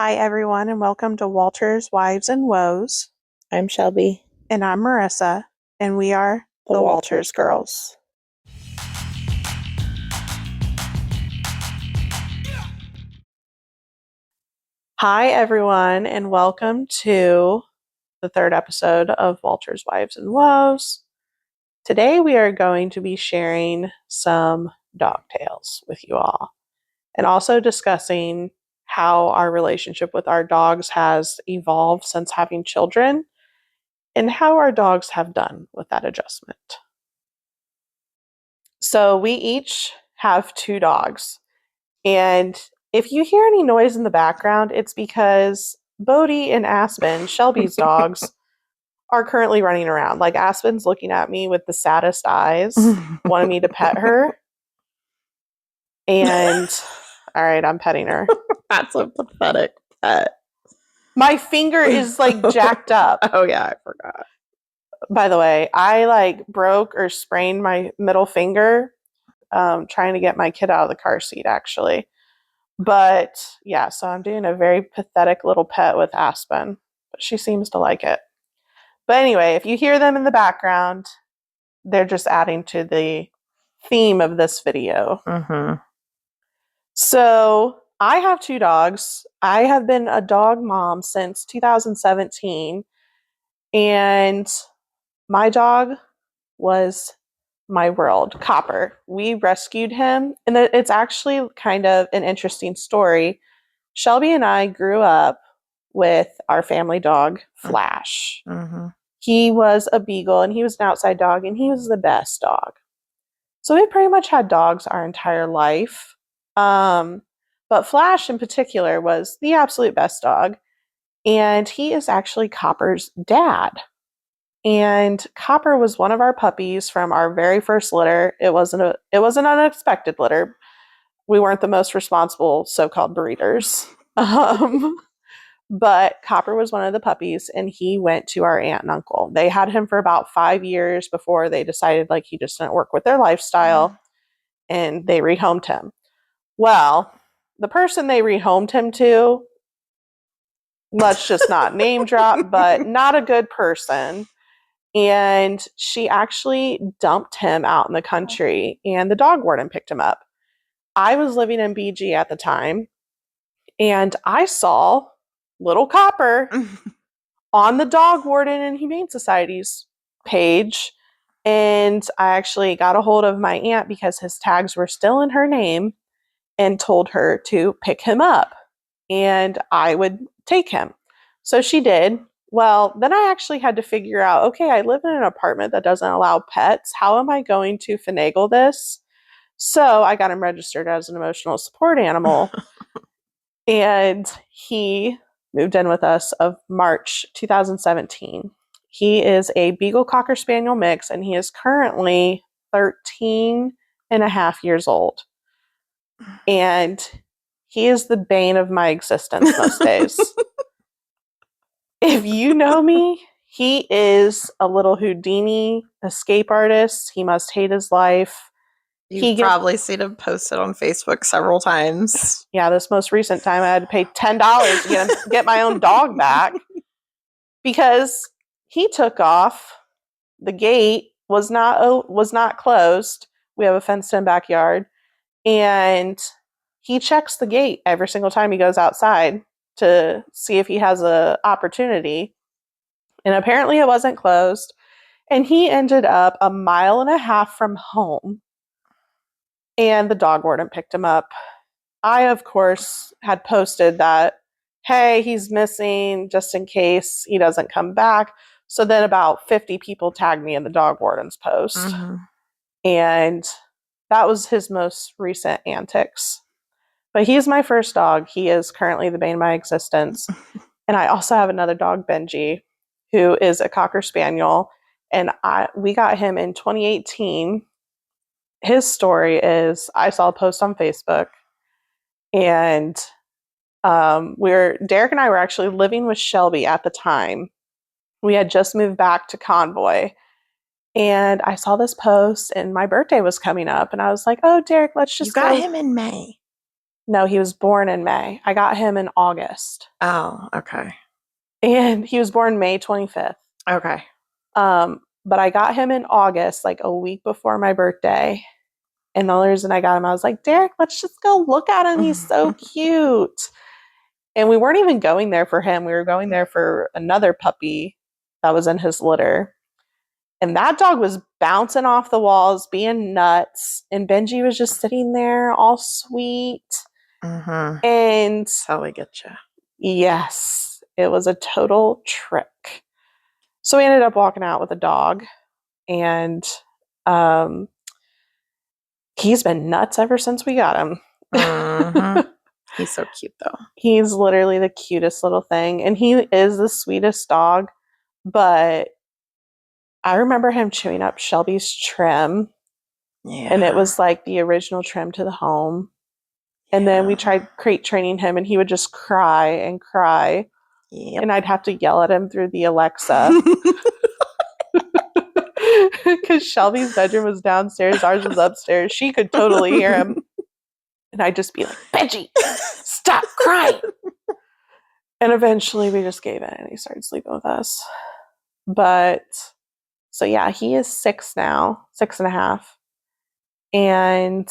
Hi, everyone, and welcome to Walter's Wives and Woes. I'm Shelby. And I'm Marissa, and we are the Walters Girls. Hi, everyone, and welcome to the third episode of Walter's Wives and Woes. Today, we are going to be sharing some dog tales with you all, and also discussing how our relationship with our dogs has evolved since having children, and how our dogs have done with that adjustment. So we each have 2 dogs. And if you hear any noise in the background, it's because Bodhi and Aspen, Shelby's dogs, are currently running around. Like, Aspen's looking at me with the saddest eyes, wanting me to pet her. And, all right, I'm petting her. That's a pathetic pet. My finger is, jacked up. Oh, yeah, I forgot. By the way, I, broke or sprained my middle finger trying to get my kid out of the car seat, actually. But, yeah, so I'm doing a very pathetic little pet with Aspen. But she seems to like it. But anyway, if you hear them in the background, they're just adding to the theme of this video. Mm-hmm. So, I have 2 dogs. I have been a dog mom since 2017. And my dog was my world, Copper. We rescued him, and it's actually kind of an interesting story. Shelby and I grew up with our family dog, Flash. Mm-hmm. He was a beagle, and he was an outside dog, and he was the best dog. So we pretty much had dogs our entire life. But Flash in particular was the absolute best dog, and he is actually Copper's dad. And Copper was one of our puppies from our very first litter. It was an unexpected litter. We weren't the most responsible so-called breeders. But Copper was one of the puppies, and he went to our aunt and uncle. They had him for about 5 years before they decided he just didn't work with their lifestyle, and they rehomed him. Well, the person they rehomed him to, let's just not name drop, but not a good person. And she actually dumped him out in the country, and the dog warden picked him up. I was living in BG at the time, and I saw little Copper on the Dog Warden and Humane Society's page. And I actually got a hold of my aunt because his tags were still in her name, and told her to pick him up and I would take him. So she did. Well, then I actually had to figure out, okay, I live in an apartment that doesn't allow pets. How am I going to finagle this? So I got him registered as an emotional support animal. And he moved in with us of March 2017. He is a Beagle Cocker Spaniel mix, and he is currently 13 and a half years old. And he is the bane of my existence most days. If you know me, he is a little Houdini escape artist. He must hate his life. You've probably seen him posted on Facebook several times. Yeah, this most recent time I had to pay $10 to get my own dog back because he took off. The gate was not closed. We have a fenced-in backyard, and he checks the gate every single time he goes outside to see if he has an opportunity. And apparently it wasn't closed. And he ended up 1.5 miles from home. And the dog warden picked him up. I, of course, had posted that, hey, he's missing just in case he doesn't come back. So then about 50 people tagged me in the dog warden's post. Mm-hmm. And that was his most recent antics. But he's my first dog. He is currently the bane of my existence. And I also have another dog, Benji, who is a Cocker Spaniel. And we got him in 2018. His story is, I saw a post on Facebook, and Derek and I were actually living with Shelby at the time. We had just moved back to Convoy, and I saw this post, and my birthday was coming up, and I was like, oh, Derek, let's just go. You got him in May. No, he was born in May. I got him in August. Oh, okay. And he was born May 25th. Okay. But I got him in August, like a week before my birthday. And the only reason I got him, I was like, Derek, let's just go look at him. He's so cute. And we weren't even going there for him. We were going there for another puppy that was in his litter. And that dog was bouncing off the walls, being nuts. And Benji was just sitting there all sweet. Mm-hmm. And That's how we get you. yes, it was a total trick. So we ended up walking out with a dog. And he's been nuts ever since we got him. Mm-hmm. He's so cute, though. He's literally the cutest little thing. And he is the sweetest dog. But I remember him chewing up Shelby's trim. Yeah. And it was like the original trim to the home. And then we tried crate training him, and he would just cry and cry. Yep. And I'd have to yell at him through the Alexa. Because Shelby's bedroom was downstairs, ours was upstairs. She could totally hear him. And I'd just be like, Benji, stop crying. And eventually we just gave in and he started sleeping with us. But, so yeah, he is 6 now, 6.5. And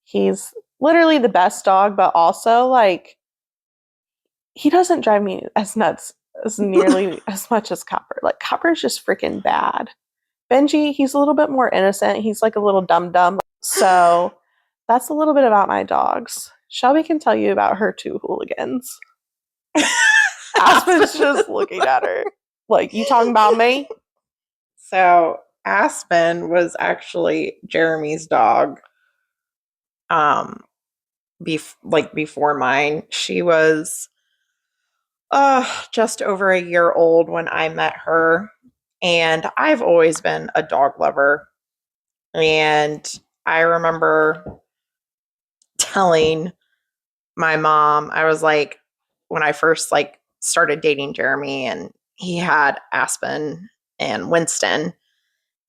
he's literally the best dog, but also, like, he doesn't drive me as nuts as nearly as much as Copper. Like, Copper's just freaking bad. Benji, he's a little bit more innocent. He's like a little dum-dum. So that's a little bit about my dogs. Shelby can tell you about her 2 hooligans. Aspen's just looking at her like, you talking about me? So Aspen was actually Jeremy's dog. Before mine. She was just over a year old when I met her. And I've always been a dog lover. And I remember telling my mom, I was like, when I first started dating Jeremy, and he had Aspen and Winston,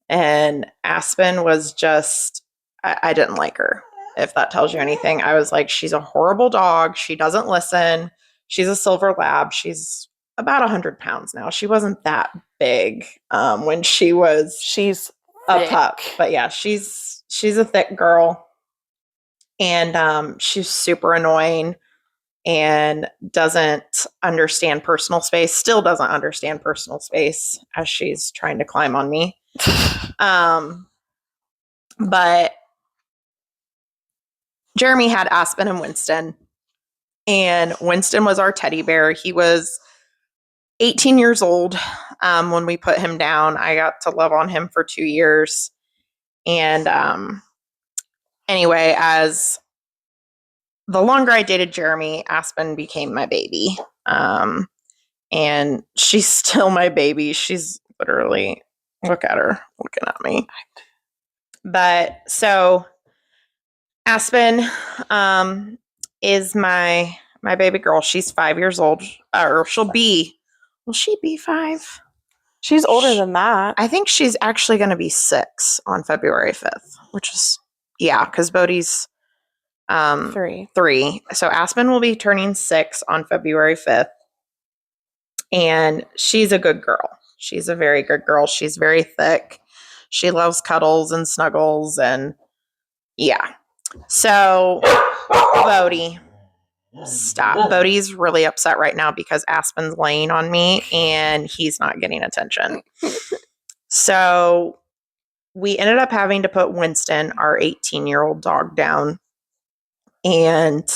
and Aspen was just, I didn't like her. If that tells you anything, I was like, she's a horrible dog. She doesn't listen. She's a silver lab. She's about 100 pounds now. She wasn't that big when she's a pup. But yeah, she's a thick girl. And she's super annoying and doesn't understand personal space. Still doesn't understand personal space as she's trying to climb on me. But Jeremy had Aspen and Winston, and Winston was our teddy bear. He was 18 years old when we put him down. I got to love on him for 2 years. And anyway, as the longer I dated Jeremy, Aspen became my baby. And she's still my baby. She's literally, look at her looking at me. But so Aspen is my baby girl. She's 5 years old, or will she be 5? She's older than that. I think she's actually going to be 6 on February 5th, which is, yeah, because Bodhi's 3. So Aspen will be turning 6 on February 5th. And she's a good girl. She's a very good girl. She's very thick. She loves cuddles and snuggles, and yeah. So Bodhi, stop. Bodhi's really upset right now because Aspen's laying on me and he's not getting attention. So we ended up having to put Winston, our 18-year-old dog, down. And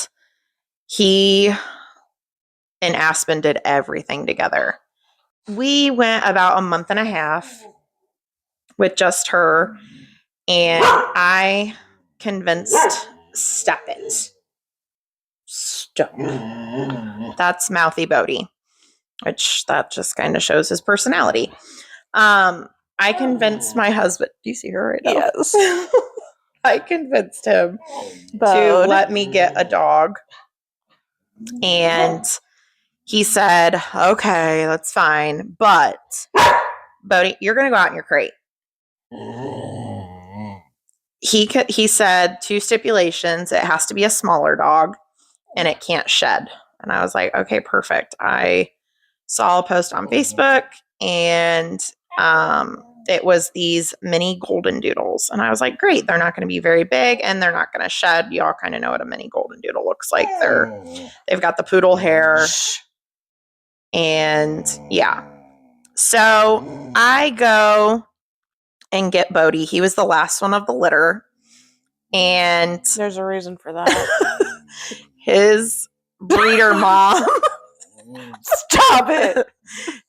he and Aspen did everything together. We went about a month and a half with just her, and I convinced, stop it. Stop. That's Mouthy Bodhi, which that just kind of shows his personality. I convinced my husband, do you see her right now? Yes. I convinced him Bode. to let me get a dog. And he said, okay, that's fine. But, Bodhi, you're going to go out in your crate. he said 2 stipulations. It has to be a smaller dog and it can't shed. And I was like, okay, perfect. I saw a post on Facebook and it was these mini golden doodles. And I was like, great. They're not going to be very big and they're not going to shed. You all kind of know what a mini golden doodle looks like. They've got the poodle hair. And yeah. So I go and get Bodhi. He was the last one of the litter. And there's a reason for that. His breeder mom. Stop it.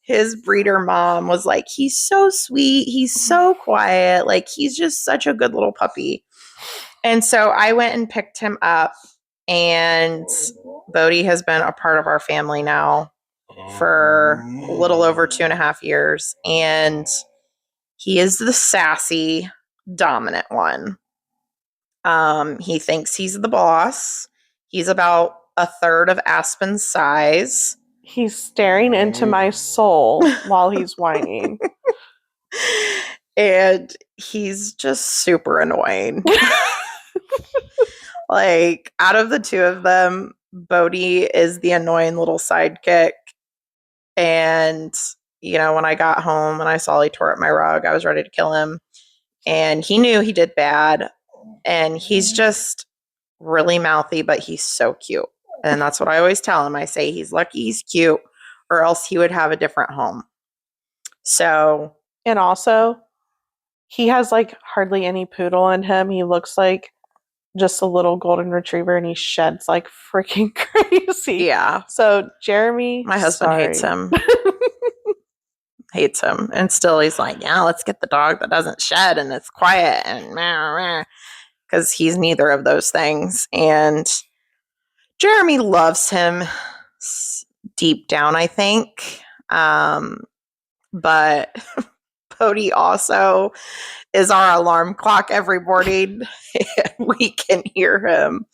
His breeder mom was like, he's so sweet. He's so quiet. Like, he's just such a good little puppy. And so I went and picked him up. And Bodhi has been a part of our family now for a little over 2.5 years. And he is the sassy, dominant one. He thinks he's the boss. He's about a third of Aspen's size. He's staring into my soul while he's whining. And he's just super annoying. Like, out of the 2 of them, Bodhi is the annoying little sidekick. And, you know, when I got home and I saw he tore up my rug, I was ready to kill him. And he knew he did bad. And he's just really mouthy, but he's so cute. And that's what I always tell him. I say he's lucky he's cute, or else he would have a different home. So. And also, he has like hardly any poodle in him. He looks like just a little golden retriever and he sheds like freaking crazy. Yeah. So Jeremy. My husband hates him. Hates him. And still he's like, yeah, let's get the dog that doesn't shed and it's quiet and because he's neither of those things. And Jeremy loves him deep down, I think. But Bodhi also is our alarm clock every morning. We can hear him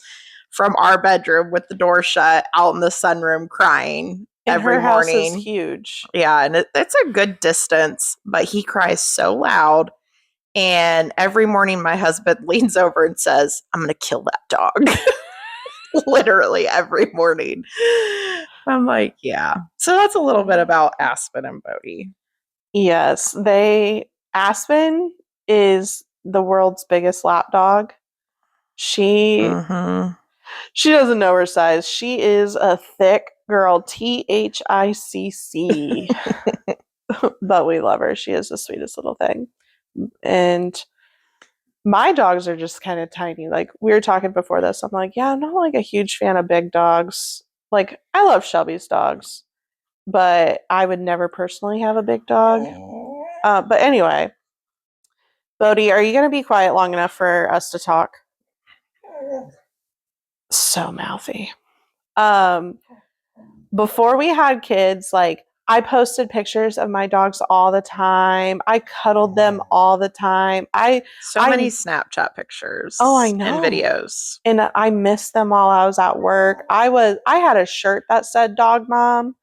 from our bedroom with the door shut out in the sunroom crying every her morning. House is huge. Yeah, and it's a good distance, but he cries so loud. And every morning my husband leans over and says, I'm going to kill that dog. Literally every morning. I'm like, yeah. So that's a little bit about Aspen and Bodhi. Yes, Aspen is the world's biggest lap dog. She doesn't know her size. She is a thick girl, THICC. But we love her. She is the sweetest little thing. And my dogs are just kind of tiny. Like, we were talking before this. I'm like, yeah, I'm not like a huge fan of big dogs. Like, I love Shelby's dogs, but I would never personally have a big dog. But anyway, Bodhi, are you going to be quiet long enough for us to talk? So mouthy. Before we had kids, like, I posted pictures of my dogs all the time. I cuddled them all the time. Many Snapchat pictures. Oh, I know. And videos. And I missed them while I was at work. I had a shirt that said Dog Mom.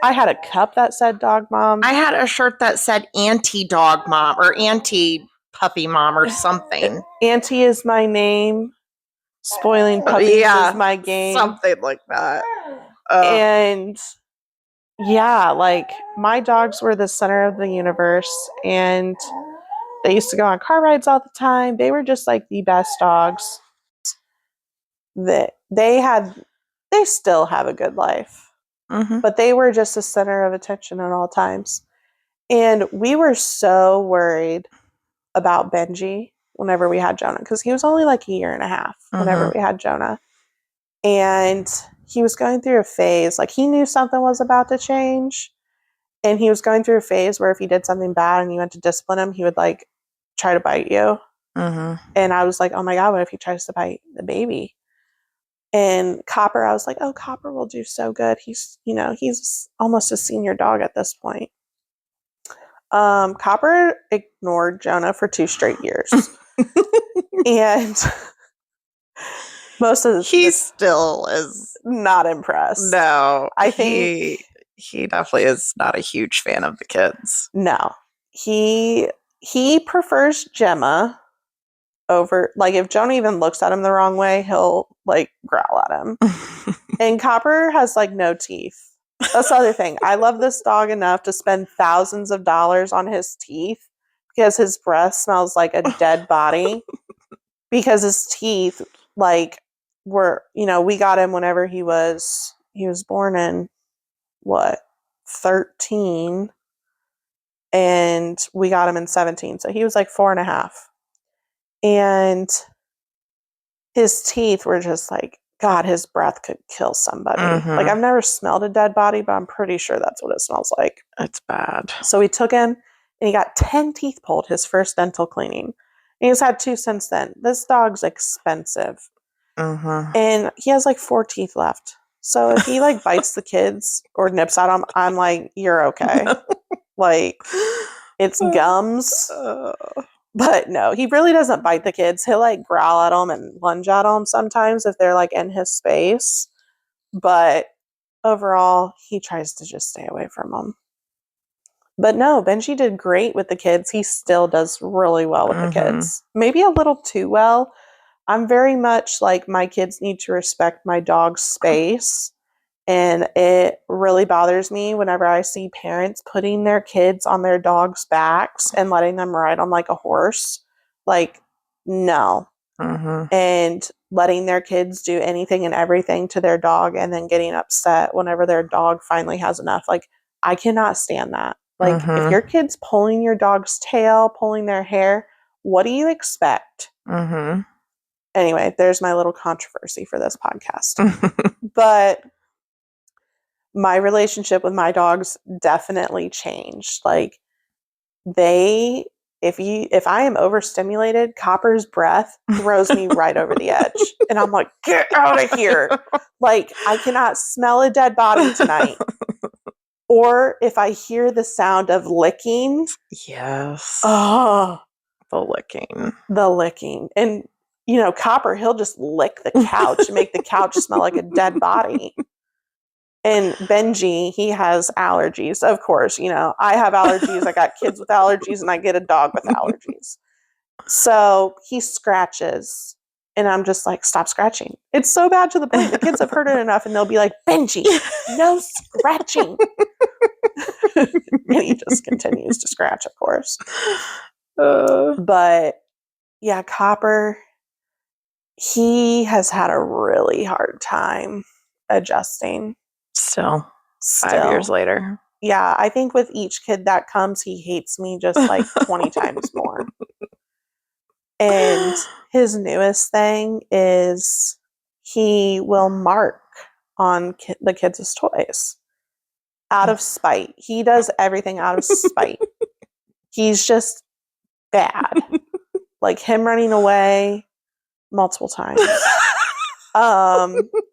I had a cup that said Dog Mom. I had a shirt that said Anti-Dog Mom or Anti-Puppy Mom or something. Auntie is my name. Spoiling puppies is my game. Something like that. And yeah, like, my dogs were the center of the universe, and they used to go on car rides all the time. They were just like the best dogs. That they still have a good life, but they were just the center of attention at all times. And we were so worried about Benji whenever we had Jonah, because he was only like 1.5 years whenever we had Jonah. And he was going through a phase, like, he knew something was about to change. And he was going through a phase where if he did something bad and you went to discipline him, he would like try to bite you. And I was like, oh my God, what if he tries to bite the baby? And Copper, I was like, oh, Copper will do so good. He's almost a senior dog at this point. Copper ignored Jonah for 2 straight years. And he still is not impressed. No, I think he definitely is not a huge fan of the kids. No, he prefers Gemma over, like if Jonah even looks at him the wrong way, he'll like growl at him. And Copper has like no teeth. That's the other thing. I love this dog enough to spend thousands of dollars on his teeth because his breath smells like a dead body. Because his teeth, like, were, we got him whenever he was born in, 13? And we got him in 17. So he was like 4.5. And his teeth were just like, God, his breath could kill somebody. Mm-hmm. Like, I've never smelled a dead body, but I'm pretty sure that's what it smells like. It's bad. So we took him, and he got 10 teeth pulled, his first dental cleaning. And he's had 2 since then. This dog's expensive. Mm-hmm. And he has like 4 teeth left. So if he like bites the kids or nips at them, I'm like, you're okay. Like, it's gums. But no, he really doesn't bite the kids. He'll like growl at them and lunge at them sometimes if they're like in his space. But overall, he tries to just stay away from them. But no, Benji did great with the kids. He still does really well with the kids. Maybe a little too well. I'm very much like, my kids need to respect my dog's space. And it really bothers me whenever I see parents putting their kids on their dogs' backs and letting them ride on like a horse. Like, no. And letting their kids do anything and everything to their dog and then getting upset whenever their dog finally has enough. Like, I cannot stand that. Like, if your kid's pulling your dog's tail, pulling their hair, what do you expect? Anyway, there's my little controversy for this podcast. But my relationship with my dogs definitely changed. Like, if I am overstimulated, Copper's breath throws me right over the edge. And I'm like, get out of here. Like, I cannot smell a dead body tonight. Or if I hear the sound of licking. Yes. Oh, the licking. And, Copper, he'll just lick the couch and make the couch smell like a dead body. And Benji, he has allergies. Of course, I have allergies. I got kids with allergies, and I get a dog with allergies. So he scratches, and I'm just like, stop scratching. It's so bad to the point the kids have heard it enough, and they'll be like, Benji, no scratching. And he just continues to scratch, of course. But yeah, Copper, he has had a really hard time adjusting. Still 5 years later. Yeah, I think with each kid that comes, he hates me just like 20 times more. And his newest thing is he will mark on the kids' toys out of spite. He does everything out of spite. He's just bad. Like, him running away multiple times.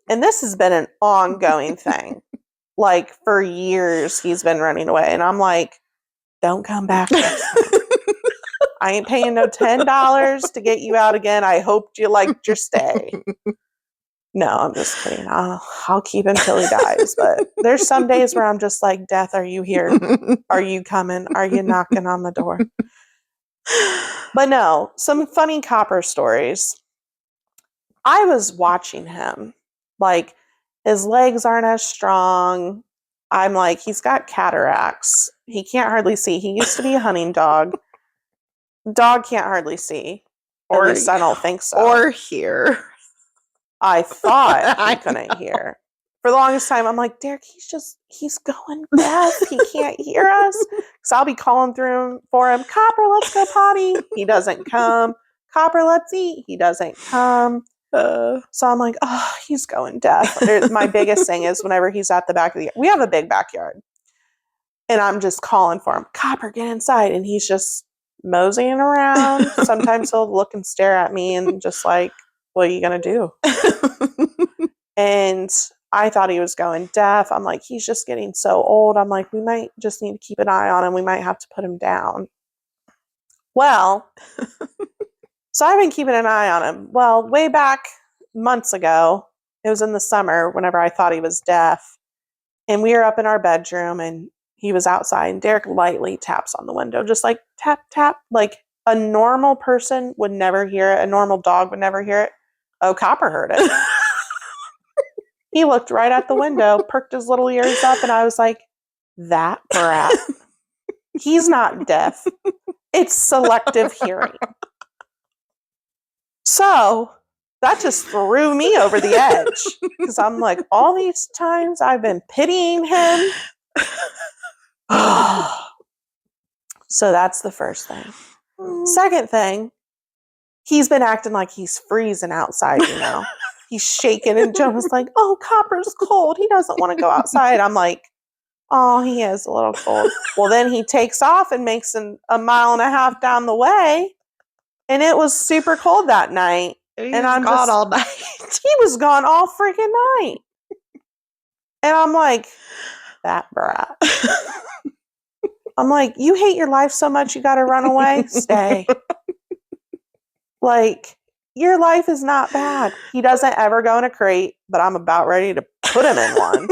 And this has been an ongoing thing. Like, for years, he's been running away. And I'm like, don't come back next time. I ain't paying no $10 to get you out again. I hoped you liked your stay. No, I'm just kidding. I'll keep him till he dies. But there's some days where I'm just like, Death, are you here? Are you coming? Are you knocking on the door? But no, some funny Copper stories. I was watching him. Like, his legs aren't as strong. I'm like, he's got cataracts. He can't hardly see. He used to be a hunting dog. Dog can't hardly see. Or at least I don't think so. Or hear. I thought he couldn't hear. For the longest time, I'm like, Derek, he's going deaf. He can't hear us. So I'll be calling through for him. Copper, let's go potty. He doesn't come. Copper, let's eat. He doesn't come. So I'm like, oh, he's going deaf. My biggest thing is whenever he's at the back of we have a big backyard. And I'm just calling for him. Copper, get inside. And he's just moseying around. Sometimes he'll look and stare at me and just like, what are you going to do? And I thought he was going deaf. I'm like, he's just getting so old. I'm like, we might just need to keep an eye on him. We might have to put him down. Well, so I've been keeping an eye on him. Well, way back months ago, it was in the summer whenever I thought he was deaf. And we were up in our bedroom and he was outside. And Derek lightly taps on the window, just like tap, tap. Like, A normal person would never hear it. A normal dog would never hear it. Oh, Copper heard it. He looked right at the window, perked his little ears up, and I was like, that brat. He's not deaf. It's selective hearing. So that just threw me over the edge. Because I'm like, all these times I've been pitying him. So that's the first thing. Second thing, he's been acting like he's freezing outside, you know. He's shaking, and Jonah's like, oh, Copper's cold. He doesn't want to go outside. I'm like, oh, he is a little cold. Well, then he takes off and makes a 1.5 miles down the way, and it was super cold that night. And I'm gone all night. He was gone all freaking night. And I'm like, that brat. I'm like, you hate your life so much you got to run away? Stay. Like, your life is not bad. He doesn't ever go in a crate, but I'm about ready to put him in one.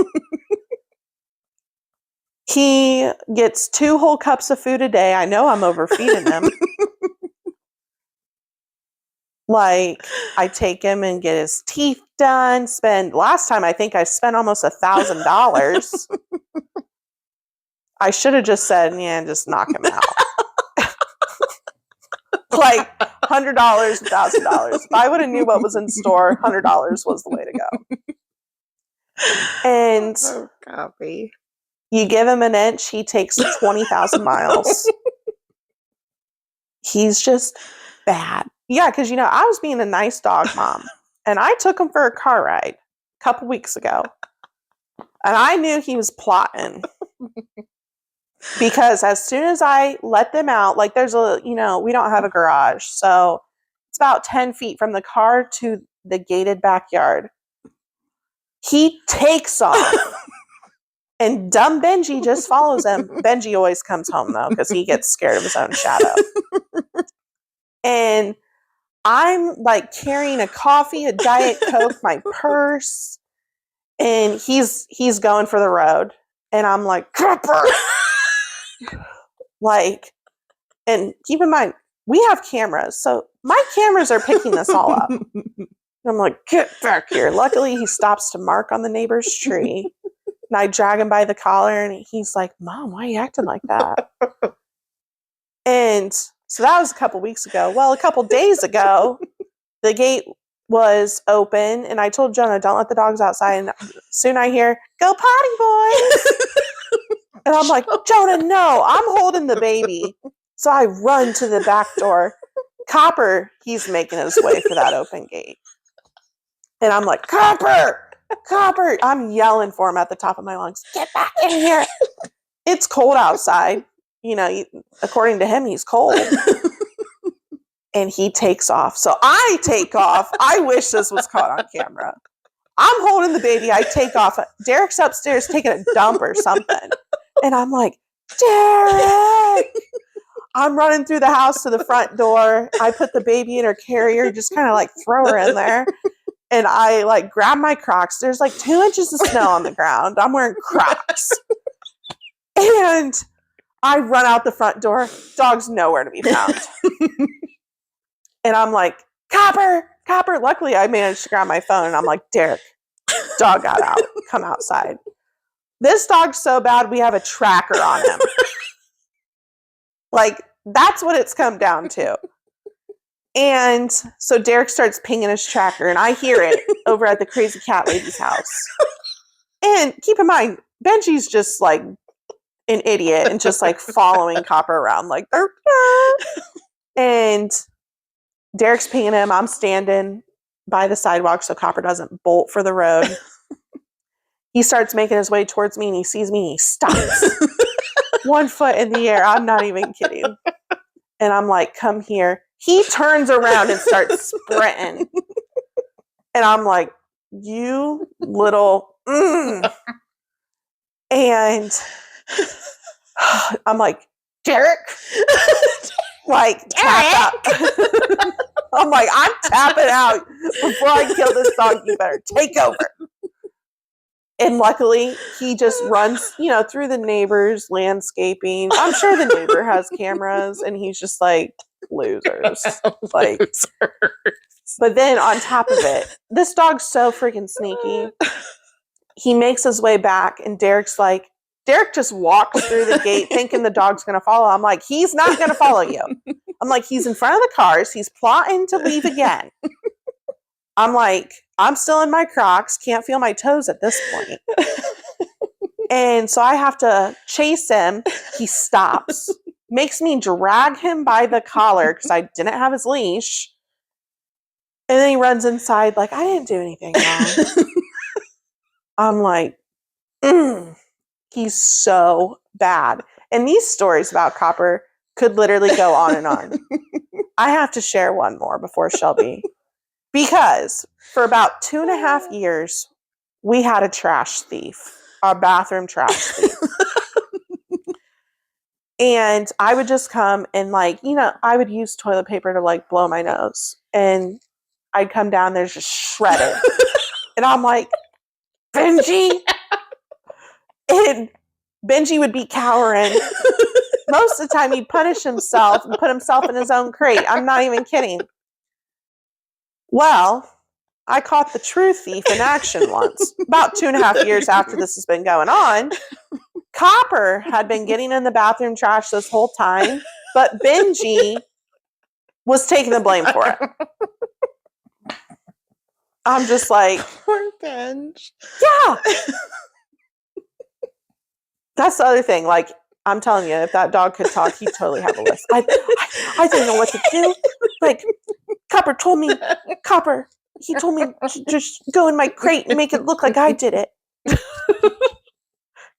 He gets 2 whole cups of food a day. I know I'm overfeeding him. Like, I take him and get his teeth done. Last time I think I spent almost $1,000. I should have just said, yeah, just knock him out. Like $100, $1,000. If I would have knew what was in store, $100 was the way to go. And copy. You give him an inch, he takes 20,000 miles. He's just bad. Yeah, because, you know, I was being a nice dog mom, and I took him for a car ride a couple weeks ago, and I knew he was plotting. Because as soon as I let them out, like we don't have a garage, so it's about 10 feet from the car to the gated backyard. He takes off, and dumb Benji just follows him. Benji always comes home, though, because he gets scared of his own shadow. And I'm like carrying a coffee, a Diet Coke, my purse, and he's going for the road. And I'm like, Copper! Like, and keep in mind, we have cameras, so my cameras are picking this all up. And I'm like, get back here. Luckily, he stops to mark on the neighbor's tree. And I drag him by the collar, and he's like, Mom, why are you acting like that? And so that was a couple weeks ago. Well, a couple days ago, the gate was open, and I told Jonah, don't let the dogs outside. And soon I hear, go potty, boys. And I'm like, Jonah, no, I'm holding the baby. So I run to the back door. Copper, he's making his way for that open gate. And I'm like, Copper! Copper! I'm yelling for him at the top of my lungs. Get back in here. It's cold outside. You know, according to him, he's cold. And he takes off. So I take off. I wish this was caught on camera. I'm holding the baby. I take off. Derek's upstairs taking a dump or something. And I'm like, Derek! I'm running through the house to the front door. I put the baby in her carrier, just kind of like throw her in there. And I like grab my Crocs. There's like 2 inches of snow on the ground. I'm wearing Crocs. And I run out the front door. Dog's nowhere to be found. And I'm like, Copper, Copper. Luckily, I managed to grab my phone. And I'm like, Derek, dog got out. Come outside. This dog's so bad, we have a tracker on him. Like, that's what it's come down to. And so Derek starts pinging his tracker, and I hear it over at the crazy cat lady's house. And keep in mind, Benji's just like an idiot and just like following Copper around like, burr, burr. And Derek's pinging him. I'm standing by the sidewalk so Copper doesn't bolt for the road. He starts making his way towards me, and he sees me, and he stops. 1 foot in the air. I'm not even kidding. And I'm like, come here. He turns around and starts sprinting. And I'm like, you little... And I'm like, Derek? Like, tap out. I'm like, I'm tapping out. Before I kill this dog, you better take over. And luckily, he just runs, through the neighbor's landscaping. I'm sure the neighbor has cameras, and he's just like, losers. Like, but then on top of it, this dog's so freaking sneaky. He makes his way back, and Derek just walks through the gate thinking the dog's going to follow. I'm like, he's not going to follow you. I'm like, he's in front of the cars. He's plotting to leave again. I'm like, I'm still in my Crocs, can't feel my toes at this point. And so I have to chase him. He stops, makes me drag him by the collar because I didn't have his leash. And then he runs inside like, I didn't do anything wrong. I'm like, he's so bad. And these stories about Copper could literally go on and on. I have to share one more before Shelby. Because for about 2.5 years, we had a trash thief, a bathroom trash thief. And I would just come and I would use toilet paper to blow my nose. And I'd come down there just shredded. And I'm like, Benji. And Benji would be cowering. Most of the time he'd punish himself and put himself in his own crate. I'm not even kidding. Well, I caught the true thief in action once. About 2.5 years after this has been going on, Copper had been getting in the bathroom trash this whole time, but Benji was taking the blame for it. I'm just like, poor Benj. Yeah. That's the other thing. I'm telling you, if that dog could talk, he'd totally have a list. I didn't know what to do. Copper told me to just go in my crate and make it look like I did it.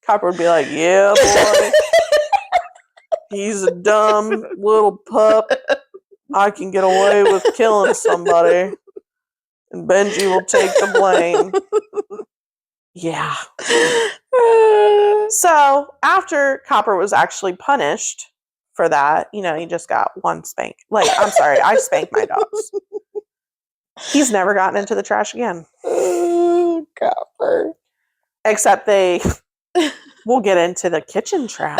Copper would be like, yeah, boy. He's a dumb little pup. I can get away with killing somebody. And Benji will take the blame. Yeah. So after Copper was actually punished for that, he just got one spank. I'm sorry, I spanked my dogs. He's never gotten into the trash again. Oh, Copper. Except we'll get into the kitchen trash.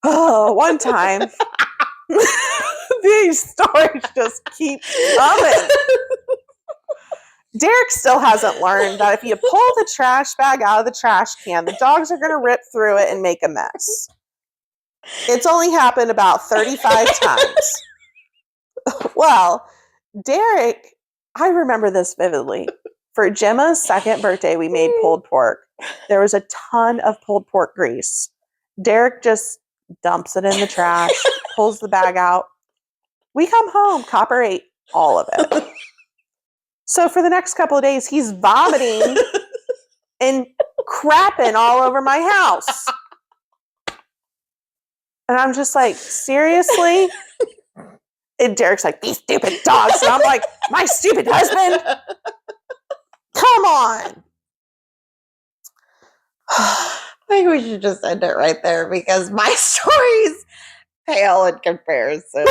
Oh, one time. These stories just keep coming. Derek still hasn't learned that if you pull the trash bag out of the trash can, the dogs are going to rip through it and make a mess. It's only happened about 35 times. Well, Derek, I remember this vividly. For Gemma's 2nd birthday, we made pulled pork. There was a ton of pulled pork grease. Derek just dumps it in the trash, pulls the bag out. We come home, Copper ate all of it. So for the next couple of days, he's vomiting and crapping all over my house. And I'm just like, seriously? And Derek's like, these stupid dogs. And I'm like, my stupid husband? Come on. I think we should just end it right there because my stories pale in comparison.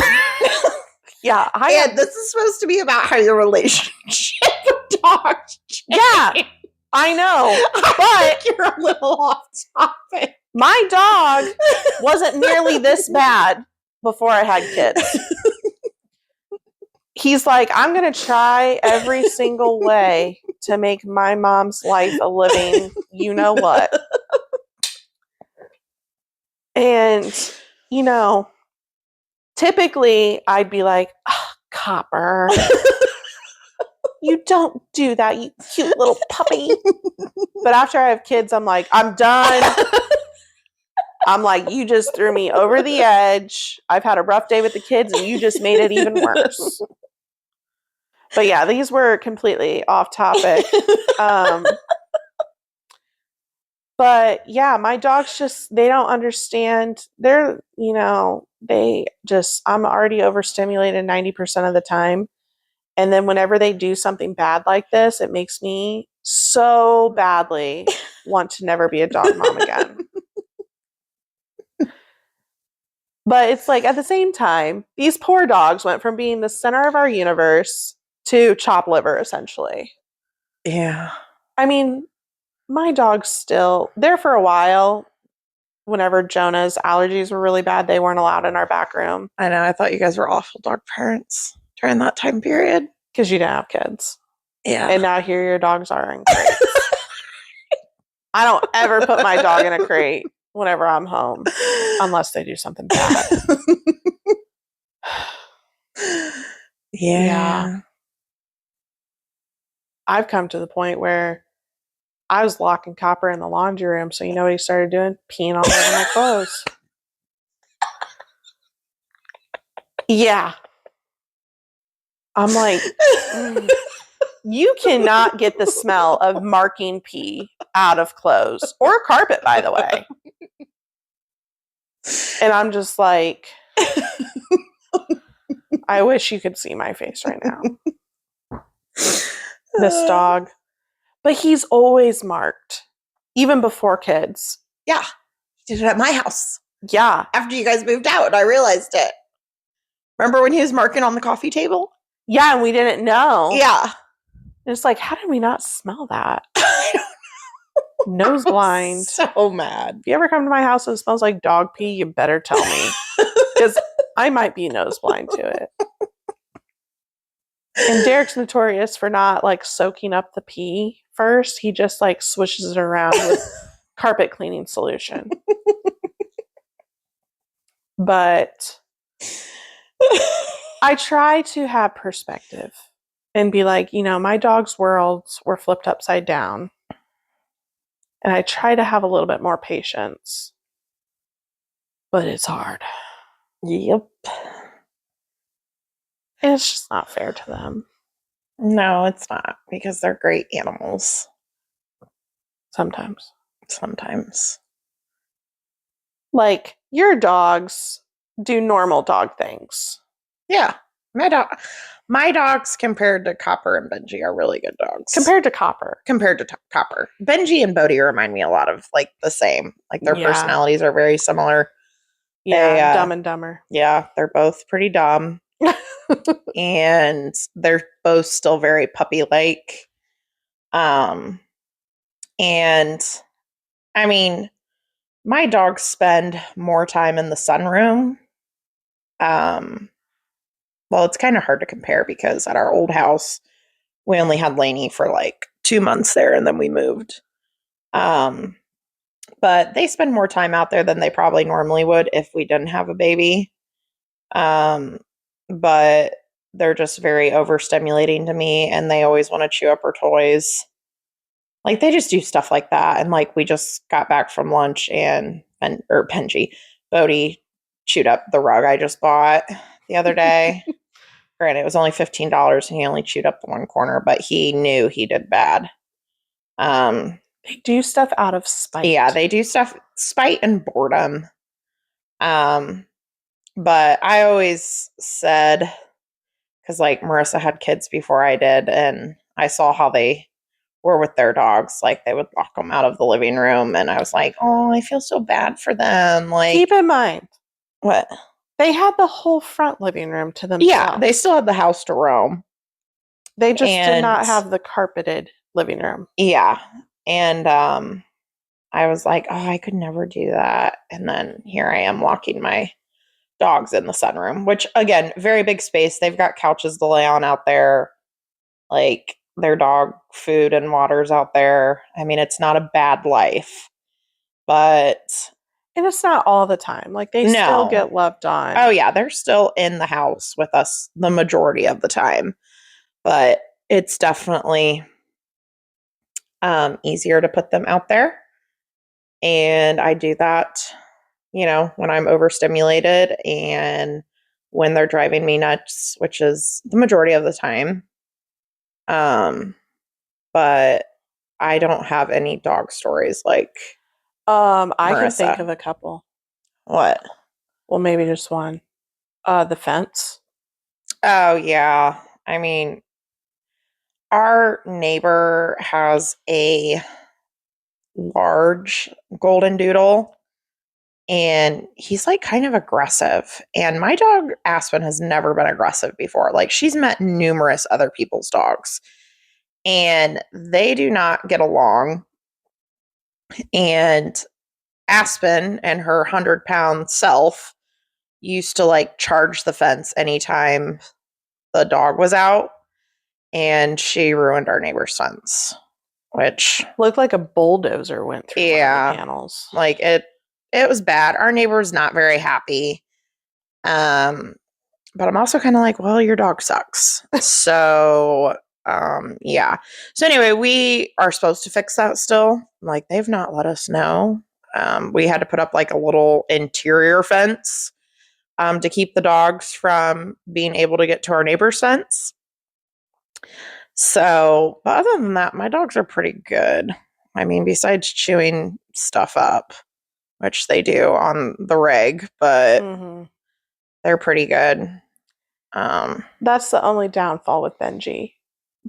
Yeah. And this is supposed to be about how your relationship with dogs change. Yeah, I know. But you're a little off topic. My dog wasn't nearly this bad before I had kids. He's like, I'm going to try every single way to make my mom's life a living you-know-what. And, typically I'd be like, oh, Copper, you don't do that, you cute little puppy. But after I have kids, I'm like, I'm done. I'm like, you just threw me over the edge. I've had a rough day with the kids and you just made it even worse. But yeah, these were completely off topic. But yeah, my dogs they don't understand. I'm already overstimulated 90% of the time. And then whenever they do something bad like this, it makes me so badly want to never be a dog mom again. But it's like, at the same time, these poor dogs went from being the center of our universe to chop liver, essentially. Yeah. I mean, my dog's still there for a while. Whenever Jonah's allergies were really bad, they weren't allowed in our back room. I know. I thought you guys were awful dog parents during that time period. Because you didn't have kids. Yeah. And now here your dogs are in crates. I don't ever put my dog in a crate whenever I'm home. Unless they do something bad. Yeah. I've come to the point where I was locking Copper in the laundry room, so you know what he started doing? Peeing all over my clothes. Yeah. I'm like, you cannot get the smell of marking pee out of clothes or carpet, by the way. And I'm just like, I wish you could see my face right now. This dog. But he's always marked, even before kids. Yeah. He did it at my house. Yeah. After you guys moved out, I realized it. Remember when he was marking on the coffee table? Yeah, and we didn't know. Yeah. And it's like, how did we not smell that? I don't know. Nose blind. So mad. If you ever come to my house and it smells like dog pee, you better tell me. Because I might be nose blind to it. And Derek's notorious for not like soaking up the pee first. He just like swishes it around with carpet cleaning solution. But I try to have perspective and be like, you know, my dog's worlds were flipped upside down. And I try to have a little bit more patience. But it's hard. Yep. And it's just not fair to them. No, it's not, because they're great animals. Sometimes. Like, your dogs do normal dog things. Yeah. My dogs compared to Copper and Benji are really good dogs. Compared to Copper. Copper. Benji and Bodhi remind me a lot of like the same. Like their personalities are very similar. Yeah, Dumb and Dumber. Yeah, they're both pretty dumb. And they're both still very puppy-like. And I mean, my dogs spend more time in the sunroom. Well, it's kind of hard to compare because at our old house, we only had Lainey for like 2 months there and then we moved. But they spend more time out there than they probably normally would if we didn't have a baby. But they're just very overstimulating to me and they always want to chew up her toys. Like they just do stuff like that. And like we just got back from lunch and Benji, Bodhi chewed up the rug I just bought the other day. Granted, it was only $15 and he only chewed up the one corner, but he knew he did bad. They do stuff out of spite. Yeah, they do stuff, spite and boredom. But I always said, because like Marissa had kids before I did, and I saw how they were with their dogs. Like they would lock them out of the living room, and I was like, oh, I feel so bad for them. Like, keep in mind, what? They had the whole front living room to themselves. Yeah, they still had the house to roam. They just did not have the carpeted living room. Yeah. And I was like, oh, I could never do that. And then here I am locking my dogs in the sunroom, which again, very big space. They've got couches to lay on out there. Like their dog food and water's out there. I mean, it's not a bad life, but... And it's not all the time. Like they still get loved on. Oh yeah, they're still in the house with us the majority of the time. But it's definitely easier to put them out there. And I do that, you know, when I'm overstimulated and when they're driving me nuts, which is the majority of the time. But I don't have any dog stories like I can think of a couple. What? Well, maybe just one. The fence. Oh, yeah. I mean, our neighbor has a large golden doodle, and he's like kind of aggressive. And my dog, Aspen, has never been aggressive before. Like, she's met numerous other people's dogs. and they do not get along. And Aspen and her 100-pound self used to like charge the fence anytime the dog was out, and she ruined our neighbor's fence, which looked like a bulldozer went through one of the panels. Like it was bad. Our neighbor's not very happy. But I'm also kind of like, well, your dog sucks. So yeah. So anyway, we are supposed to fix that still. Like, they've not let us know. We had to put up like a little interior fence to keep the dogs from being able to get to our neighbor's fence. So, but other than that, my dogs are pretty good. I mean, besides chewing stuff up, which they do on the reg, but they're pretty good. That's the only downfall with Benji.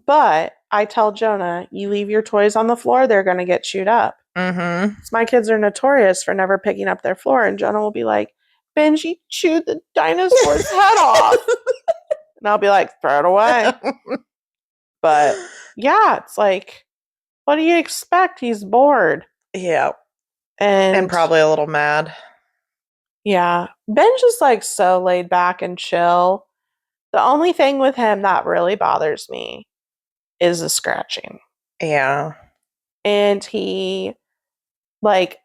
But I tell Jonah, you leave your toys on the floor, they're going to get chewed up. So my kids are notorious for never picking up their floor, and Jonah will be like, Benji chewed the dinosaur's head off. And I'll be like, throw it away. But yeah, it's like, what do you expect? He's bored. Yeah. And probably a little mad. Yeah. Ben's just like so laid back and chill. The only thing with him that really bothers me is the scratching. Yeah. And he, like,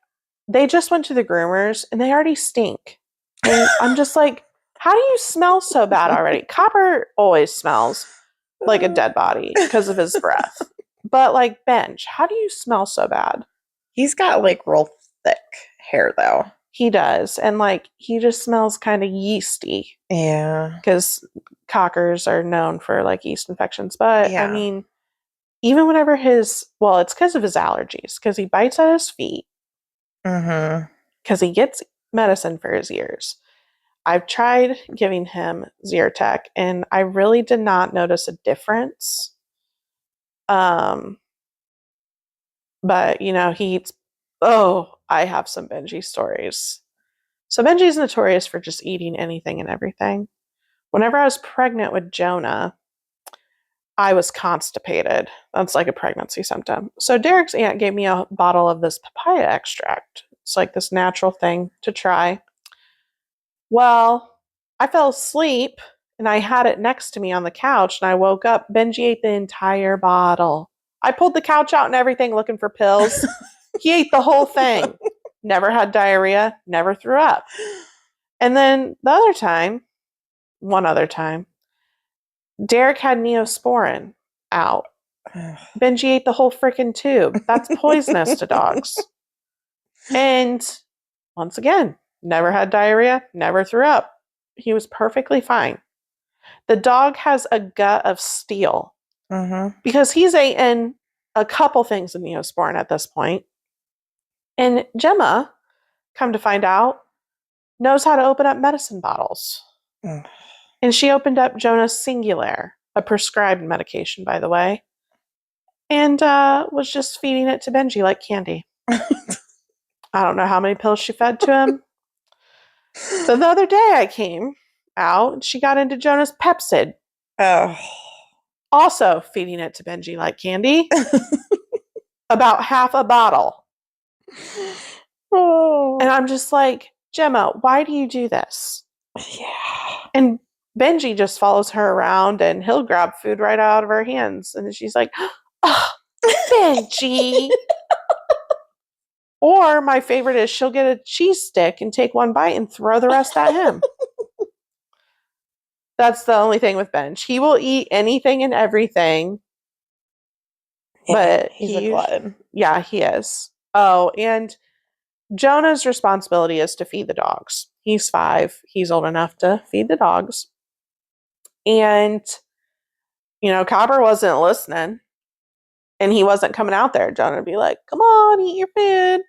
they just went to the groomers and they already stink. And I'm just like, how do you smell so bad already? Copper always smells like a dead body because of his breath. But like, Benj, how do you smell so bad? He's got like real thick hair though. He does. And like, he just smells kind of yeasty. Yeah. Because cockers are known for like yeast infections. But I mean, even whenever it's because of his allergies, because he bites at his feet. Because he gets medicine for his ears. I've tried giving him Zyrtec, and I really did not notice a difference. But you know, he eats. Oh, I have some Benji stories. So Benji's notorious for just eating anything and everything. Whenever I was pregnant with Jonah, I was constipated. That's like a pregnancy symptom. So Derek's aunt gave me a bottle of this papaya extract. It's like this natural thing to try. Well, I fell asleep and I had it next to me on the couch, and I woke up. Benji ate the entire bottle. I pulled the couch out and everything looking for pills. He ate the whole thing. Never had diarrhea, never threw up. And then one other time, Derek had Neosporin out. Benji ate the whole freaking tube. That's poisonous to dogs. And once again, never had diarrhea, never threw up. He was perfectly fine. The dog has a gut of steel because he's eaten a couple things of Neosporin at this point. And Gemma, come to find out, knows how to open up medicine bottles. And she opened up Jonah's Singular, a prescribed medication, by the way, and was just feeding it to Benji like candy. I don't know how many pills she fed to him. So the other day I came out and she got into Jonah's Pepsid. Oh. Also feeding it to Benji like candy. About half a bottle. Oh. And I'm just like, Gemma, why do you do this? Yeah. And Benji just follows her around and he'll grab food right out of her hands. And she's like, oh, Benji. Or my favorite is she'll get a cheese stick and take one bite and throw the rest at him. That's the only thing with Benj. He will eat anything and everything. Yeah, but he's a glutton. Yeah, he is. Oh, and Jonah's responsibility is to feed the dogs. He's 5. He's old enough to feed the dogs. And, you know, Copper wasn't listening. And he wasn't coming out there. Jonah would be like, come on, eat your food.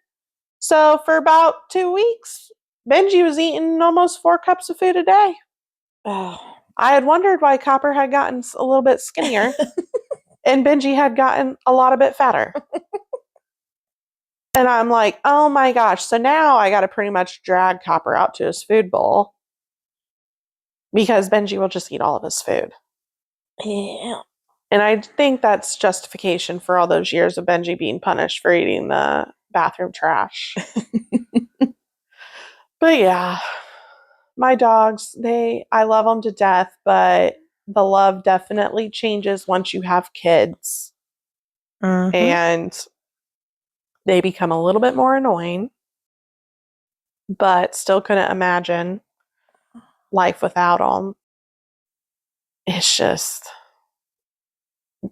So for about 2 weeks, Benji was eating almost 4 cups of food a day. Oh, I had wondered why Copper had gotten a little bit skinnier and Benji had gotten a lot bit fatter. And I'm like, oh my gosh. So now I got to pretty much drag Copper out to his food bowl because Benji will just eat all of his food. Yeah. And I think that's justification for all those years of Benji being punished for eating the bathroom trash. But yeah, my dogs, I love them to death, but the love definitely changes once you have kids. Mm-hmm. And they become a little bit more annoying, but still couldn't imagine life without them. It's just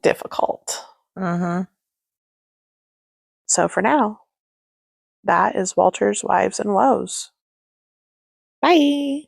difficult. Mm-hmm. So for now, that is Walter's Wives and Woes. Bye.